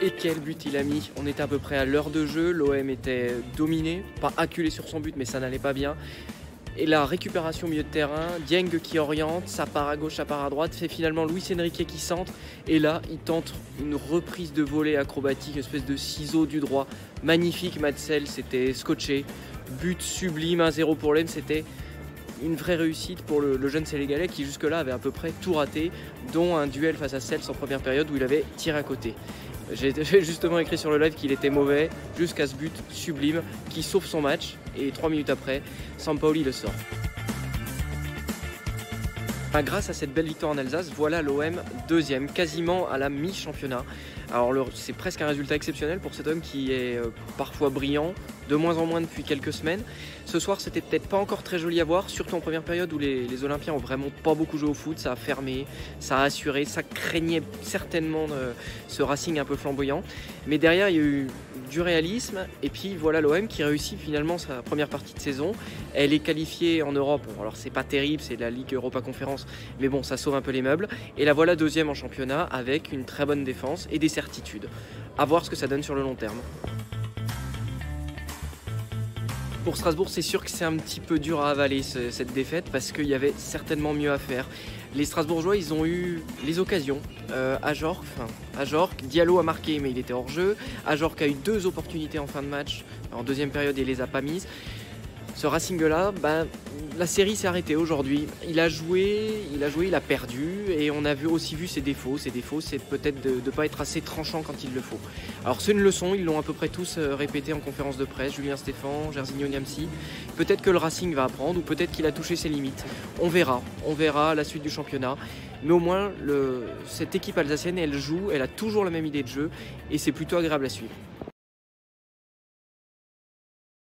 Et quel but il a mis! On était à peu près à l'heure de jeu, l'OM était dominé, pas acculé sur son but mais ça n'allait pas bien. Et la récupération au milieu de terrain, Dieng qui oriente, ça part à gauche, ça part à droite, c'est finalement Luis Enrique qui centre. Et là, il tente une reprise de volée acrobatique, une espèce de ciseau du droit. Magnifique, Madsel, c'était scotché. But sublime, 1-0 pour l'OM, c'était une vraie réussite pour le jeune Sénégalais qui jusque-là avait à peu près tout raté, dont un duel face à Cels en première période où il avait tiré à côté. J'ai justement écrit sur le live qu'il était mauvais jusqu'à ce but sublime qui sauve son match et 3 minutes après, Sampaoli le sort. Grâce à cette belle victoire en Alsace, voilà l'OM deuxième, quasiment à la mi-championnat. Alors c'est presque un résultat exceptionnel pour cet homme qui est parfois brillant, de moins en moins depuis quelques semaines. Ce soir, c'était peut-être pas encore très joli à voir, surtout en première période où les Olympiens ont vraiment pas beaucoup joué au foot. Ça a fermé, ça a assuré, ça craignait certainement ce Racing un peu flamboyant. Mais derrière, il y a eu du réalisme et puis voilà l'OM qui réussit finalement sa première partie de saison. Elle est qualifiée en Europe. Bon, alors c'est pas terrible, c'est la Ligue Europa Conférence, mais bon, ça sauve un peu les meubles. Et la voilà deuxième en championnat avec une très bonne défense et des certitudes. À voir ce que ça donne sur le long terme. Pour Strasbourg, c'est sûr que c'est un petit peu dur à avaler cette défaite parce qu'il y avait certainement mieux à faire. Les Strasbourgeois, ils ont eu les occasions. Ajorc, Diallo a marqué mais il était hors jeu. Ajorc a eu 2 opportunités en fin de match, en deuxième période, et il les a pas mises. Ce Racing-là, la série s'est arrêtée aujourd'hui. Il a joué, il a perdu et on a aussi vu ses défauts. Ses défauts, c'est peut-être de ne pas être assez tranchant quand il le faut. Alors c'est une leçon, ils l'ont à peu près tous répété en conférence de presse, Julien Stéphan, Jairzinho Niamsi. Peut-être que le Racing va apprendre ou peut-être qu'il a touché ses limites. On verra à la suite du championnat. Mais au moins, cette équipe alsacienne, elle joue, elle a toujours la même idée de jeu et c'est plutôt agréable à suivre.